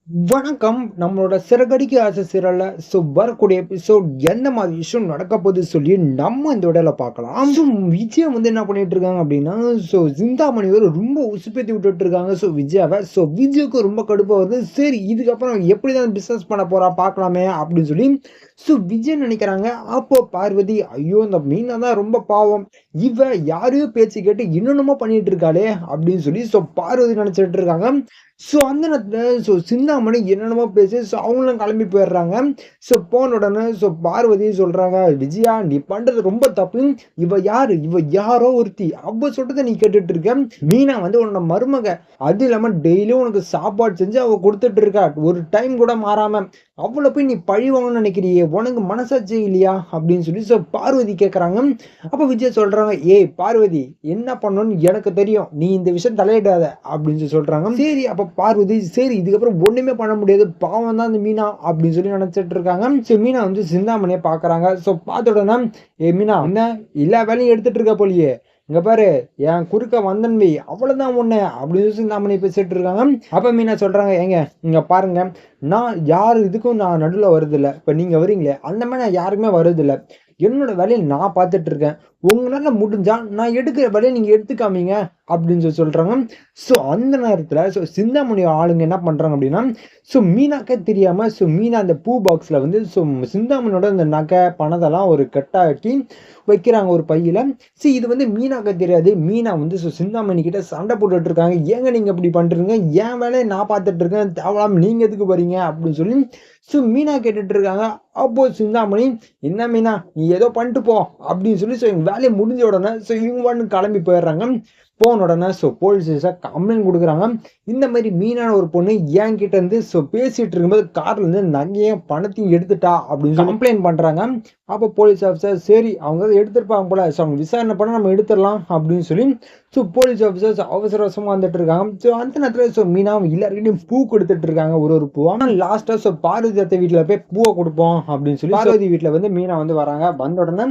வணக்கம். நம்மளோட சிறகடிக்க ஆசை சீரியல்ல வரக்கூடிய எபிசோட் எந்த மாதிரி விஷயம் நடக்க போகுது சொல்லி நம்ம இந்த வீடியோல பார்க்கலாம். விஜய் வந்து என்ன பண்ணிட்டு இருக்காங்க அப்படின்னா, சிந்தாமணி வேற ரொம்ப உசுப்பேத்தி விட்டுட்டு இருக்காங்க. விஜயாவை விஜய்க்கு ரொம்ப கடுப்பா வருது. சரி இதுக்கப்புறம் எப்படிதான் பிசினஸ் பண்ண போறா பார்க்கலாமே அப்படின்னு சொல்லி விஜய் நினைக்கிறாங்க. அப்போ பார்வதி, ஐயோ இந்த மீனா தான் ரொம்ப பாவம், இவ யாரையோ பேச்சு கேட்டு இன்னொன்னுமோ பண்ணிட்டு இருக்காளே அப்படின்னு சொல்லி பார்வதி நினைச்சிட்டு இருக்காங்க. அந்த நேரத்துல சிந்தாமணி என்னென்னமோ பேசி அவங்களும் கிளம்பி போயிடுறாங்க. போன உடனே பார்வதி சொல்றாங்க, விஜயா நீ பண்றது ரொம்ப தப்பு. இவ யாரு? இவ யாரோ ஒருத்தி, அவ சொல்றத நீ கேட்டுட்டு இருக்க. மீனா வந்து உன்னோட மருமக, அது இல்லாம டெய்லியும் உனக்கு சாப்பாடு செஞ்சு அவ கொடுத்துட்டு இருக்கா, ஒரு டைம் கூட மாறாம. அவளை போய் நீ பழி வாங்கணும்னு நினைக்கிறியே, உனக்கு மனசாட்சி இல்லையா அப்படின்னு சொல்லி பார்வதி கேட்கறாங்க. அப்ப விஜய் சொல்றாங்க, ஏய் பார்வதி, என்ன பண்ணணும்னு எனக்கு தெரியும், நீ இந்த விஷயம் தலையிடாத அப்படின்னு சொல்றாங்க. சரி அப்ப பார்வதி, சரி இதுக்கப்புறம் ஒண்ணுமே பண்ண முடியாது, பாவம் தான் இந்த மீனா அப்படின்னு சொல்லி நினைச்சிட்டு இருக்காங்க. மீனா வந்து சிந்தாமணியை பாக்குறாங்க. பார்த்த உடனே, ஏ மீனா, என்ன எல்லா வேலையும் எடுத்துட்டு இருக்க போலியே, இங்க பாரு என் குறுக்க வந்தன்மை அவ்வளவுதான் ஒண்ணு அப்படின்னு சிந்தாமணி பேசிட்டு இருக்காங்க. அப்ப மீனா சொல்றாங்க, ஏங்க இங்க பாருங்க, நான் யாரு இதுக்கும் நான் நடுவில் வருது இல்லை, இப்ப நீங்க வரீங்களே அந்த மாதிரி நான் யாருக்குமே வருது இல்லை, என்னோட வேலையை நான் பார்த்துட்டு இருக்கேன், உங்களால முடிஞ்சா நான் எடுக்கிற வேலையை நீங்க எடுத்துக்காமீங்க அப்படின்னு சொல்றாங்க. அந்த நேரத்துல சிந்தாமணி ஆளுங்க என்ன பண்றாங்க அப்படின்னா, மீனாக்கே தெரியாம மீனா அந்த பூ பாக்ஸ்ல வந்து சிந்தாமணியோட அந்த நகை பணத்தெல்லாம் ஒரு கட்டாக்கி வைக்கிறாங்க ஒரு பையில. இது வந்து மீனாக்க தெரியாது. மீனா வந்து சிந்தாமணி கிட்ட சண்டை போட்டுட்டு இருக்காங்க. ஏங்க நீங்க இப்படி பண்றீங்க, என் வேலையை நான் பார்த்துட்டு இருக்கேன், தேவலாம் நீங்க எதுக்கு வரீங்க அப்படின்னு சொல்லி மீனா கேட்டுட்டு இருக்காங்க. அப்போ சிந்தாமணி, என்ன மீனா நீ ஏதோ பண்ணிட்டு போ அப்படின்னு சொல்லி வேலையை முடிஞ்ச உடனே இவங்க கிளம்பி போயிடுறாங்க. போன உடனே போலீஸா கம்ப்ளைண்ட் கொடுக்குறாங்க. இந்த மாதிரி மீனான ஒரு பொண்ணு என் கிட்ட இருந்து பேசிட்டு இருக்கும்போது கார்ல இருந்து நகையும் பணத்தையும் எடுத்துட்டா அப்படின்னு கம்ப்ளைண்ட் பண்றாங்க. அப்போ போலீஸ் ஆஃபீஸர், சரி அவங்க எடுத்துருப்பாங்க போல, அவங்க விசாரணை பண்ண நம்ம எடுத்துடலாம் அப்படின்னு சொல்லி போலீஸ் ஆஃபீஸர்ஸ் அவசர அவசரமா வந்துட்டு இருக்காங்க. அந்த நேரத்துல மீனா எல்லாருக்கிட்டையும் பூ கொடுத்துட்டு இருக்காங்க, ஒரு பூ. ஆனா லாஸ்டா பார்வதி அத்தை வீட்டுல போய் பூவை கொடுப்போம் அப்படின்னு சொல்லி பார்வதி வீட்டுல வந்து மீனா வந்து வராங்க. வந்த உடனே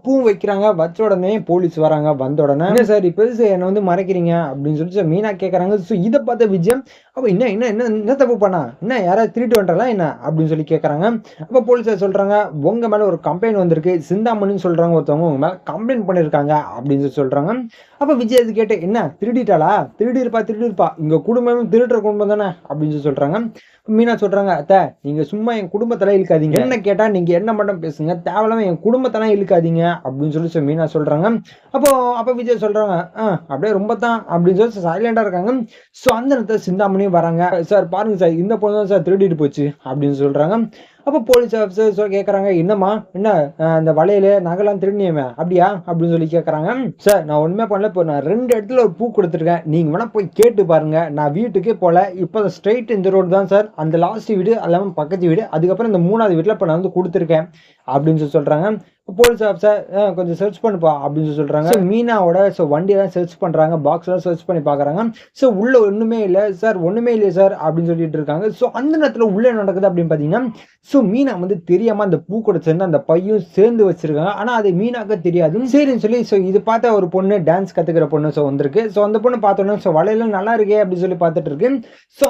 பூ வைக்கிறாங்க. வச்ச உடனே போலீஸ் வராங்க. வந்த உடனே, என்ன சார் இப்ப என்ன வந்து மறைக்கிறீங்க அப்படின்னு சொல்லி மீனா கேட்கறாங்க. இதை பார்த்த விஜயம், அப்ப என்ன என்ன என்ன என்ன தப்பு பண்ணா, என்ன யாராவது திருட்டு வந்துட்டாங்களா என்ன அப்படின்னு சொல்லி கேட்கறாங்க. அப்ப போலீஸார் சொல்றாங்க, உங்க மேல ஒரு கம்ப்ளைண்ட் வந்திருக்கு, சிந்தாமணின்னு சொல்றாங்க ஒருத்தவங்க உங்க மேல கம்ப்ளைண்ட் பண்ணிருக்காங்க அப்படின்னு சொல்றாங்க. அப்ப விஜய் அது கேட்டு, என்ன திருடிட்டாளா, திருடி இருப்பா, இங்க குடும்பமும் திருடுற குடும்பம் தானே அப்படின்னு சொல்றாங்க. மீனா சொல்றாங்க, அத்தை நீங்க சும்மா என் குடும்பத்தெல்லாம் இழுக்காதீங்க, என்ன கேட்டா நீங்க என்ன மட்டும் பேசுங்க, தேவையில்லாம என் குடும்பத்தெல்லாம் இழுக்காதீங்க அப்படின்னு சொல்லி மீனா சொல்றாங்க. அப்ப விஜய் சொல்றாங்க, அப்படியே ரொம்ப தான் அப்படின்னு சொல்லி சைலண்டா இருக்காங்க. அந்த நேரத்துல சிந்தாமணியும் வராங்க. சார் பாருங்க சார், இந்த பொண்ணு தான் சார் திருடிட்டு போச்சு அப்படின்னு சொல்றாங்க. அப்போ போலீஸ் ஆஃபீஸர் கேட்கறாங்க, என்னம்மா என்ன இந்த வளையல நகைலாம் திருடினியமே அப்படியா அப்படின்னு சொல்லி கேட்கறாங்க. சார் நான் ஒண்ணுமே பண்ணல, இப்போ நான் 2 இடத்துல ஒரு பூ கொடுத்துருக்கேன், நீங்க வேணா போய் கேட்டு பாருங்க, நான் வீட்டுக்கே போல, இப்போ ஸ்ட்ரெயிட் இந்த ரோடு தான் சார், அந்த லாஸ்ட் வீடு அல்லாம பக்கத்து வீடு, அதுக்கப்புறம் இந்த 3வது வீட்டுல இப்போ நான் வந்து கொடுத்துருக்கேன் அப்படின்னு சொல்றாங்க. போலீஸ் ஆஃபீஸர், கொஞ்சம் சர்ச் பண்ணுப்பா அப்படின்னு சொல்றாங்க. மீனாவோட வண்டியெல்லாம் சர்ச் பண்றாங்க, பாக்ஸ் எல்லாம் சர்ச் பண்ணி பாக்குறாங்க. உள்ள ஒண்ணுமே இல்லை சார், ஒண்ணுமே இல்லையே சார் அப்படின்னு சொல்லிட்டு இருக்காங்க. அந்த நேரத்துல உள்ள நடக்குது அப்படின்னு பாத்தீங்கன்னா, மீனா வந்து தெரியாம அந்த பூ கூட சேர்ந்து அந்த பையும் சேர்ந்து வச்சிருக்காங்க. ஆனா அது மீனாக்க தெரியாது. சரின்னு சொல்லி இது பார்த்த ஒரு பொண்ணு டான்ஸ் கத்துக்கிற பொண்ணு வந்திருக்கு. அந்த பொண்ணு பார்த்தோன்னே வளையலாம் நல்லா இருக்கே அப்படின்னு சொல்லி பார்த்துட்டு இருக்கு.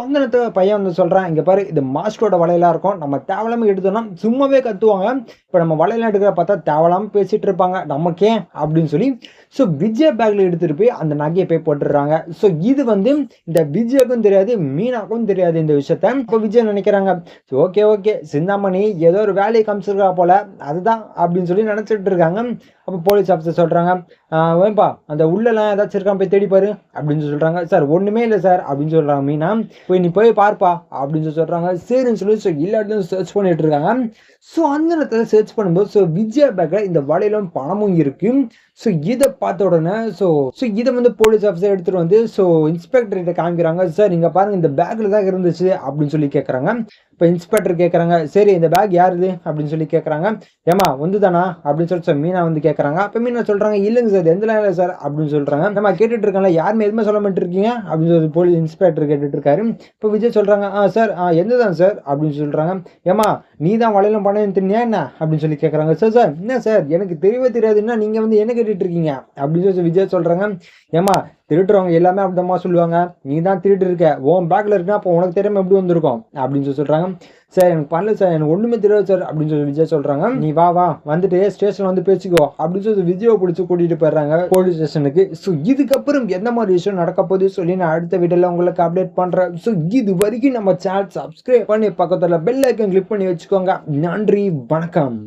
அந்த நேரத்துல பையன் வந்து சொல்றான், இங்க பாரு இது மாஸ்டரோட வளையலா இருக்கும், நம்ம தேவலாம எடுத்தோம்னா சும்மாவே கத்துவாங்க, இப்ப நம்ம வளையலாம் எடுக்கிற பார்த்தா தேவலாம பேசிட்டு இருப்பாங்க, நமக்கே அப்படின்னு சொல்லி விஜய் பேக்ல எடுத்துட்டு போய் அந்த நகையை போய் போட்டுறாங்க. இது வந்து இந்த விஜய்க்கும் தெரியாது, மீனாக்கும் தெரியாது இந்த விஷயத்த. இப்போ விஜய் நினைக்கிறாங்க, ஓகே ஓகே சிந்தாமணி ஏதோ ஒரு வேலையை காமிச்சிருக்கா போல, அதுதான் அப்படின்னு சொல்லி நினைச்சிட்டு இருக்காங்க. அப்போ போலீஸ் ஆஃபீஸர் சொல்றாங்க, வேப்பா அந்த உள்ளலாம் ஏதாச்சும் இருக்கான் போய் தேடிப்பாரு அப்படின்னு சொல்றாங்க. சார் ஒண்ணுமே இல்லை சார் அப்படின்னு சொல்றாங்க மீனா. நீ போய் பார்ப்பா அப்படின்னு சொல்றாங்க. சரின்னு சொல்லி எல்லா இடத்துலையும் சர்ச் பண்ணிட்டு இருக்காங்க. அந்த இடத்துல சர்ச் பண்ணும்போது விஜய் பேக்ல இந்த வளையலும் பணமும் இருக்கு. இதை பார்த்த உடனே இதை வந்து போலீஸ் ஆஃபீஸர் எடுத்துட்டு வந்து இன்ஸ்பெக்டர் கிட்ட காமிக்கிறாங்க. சார் நீங்க பாருங்க இந்த பேக்ல தான் இருந்துச்சு அப்படின்னு சொல்லி கேட்கறாங்க. இப்ப இன்ஸ்பெக்டர் கேட்கறாங்க, சரி இந்த பேக் யாருது அப்படின்னு சொல்லி கேட்கறாங்க. ஏமா வந்து தானா அப்படின்னு சொல்லி மீனா வந்து கேட்கறாங்க. அப்ப மீனா சொல்றாங்க, இல்லைங்க சார் எந்த இல்லை சார் அப்படின்னு சொல்றாங்க. நம்ம கேட்டுட்டு இருக்கல, யாருமே எதுவுமே சொல்ல மாட்டு இருக்கீங்க அப்படின்னு சொல்லி போலீஸ் இன்ஸ்பெக்டர் கேட்டுட்டு இருக்காரு. இப்ப விஜய் சொல்றாங்க, சார் எந்ததான் சார் அப்படின்னு சொல்றாங்க. ஏமா நீ தான் வளையலும் பணம் தெரியா என்ன அப்படின்னு சொல்லி கேட்கறாங்க. சார் சார் என்ன சார் எனக்கு தெரியவே தெரியாதுன்னா நீங்க வந்து என்ன கேட்டுட்டு இருக்கீங்க அப்படின்னு சொல்லி விஜய் சொல்றாங்க. ஏமா திருடுறவங்க எல்லாமே அப்படிமா சொல்லுவாங்க, நீ தான் திருட்டு இருக்க, உன் பேக்ல இருக்குன்னா அப்போ உனக்கு தெரியாம எப்படி வந்திருக்கும் அப்படின்னு சொல்லி சொல்றாங்க. சார் எனக்கு பண்ணல சார், எனக்கு ஒண்ணுமே தெரியாது சார் அப்படின்னு சொல்லி விஜய் சொல்றாங்க. நீ வா வா வந்துட்டு ஸ்டேஷன்ல வந்து பேசிக்கோ அப்படின்னு சொல்லி விஜயை பிடிச்சி கூட்டிட்டு போயிடுறாங்க போலீஸ் ஸ்டேஷனுக்கு. ஸோ இதுக்கப்புறம் எந்த மாதிரி விஷயம் நடக்க போகுது சொல்லி நான் அடுத்த வீடியோல உங்களுக்கு அப்டேட் பண்றேன். ஸோ இது வரைக்கும் நம்ம சேனல் சப்ஸ்கிரைப் பண்ணி பக்கத்துல பெல் ஐக்கன் கிளிக் பண்ணி வச்சுக்கோங்க. நன்றி, வணக்கம்.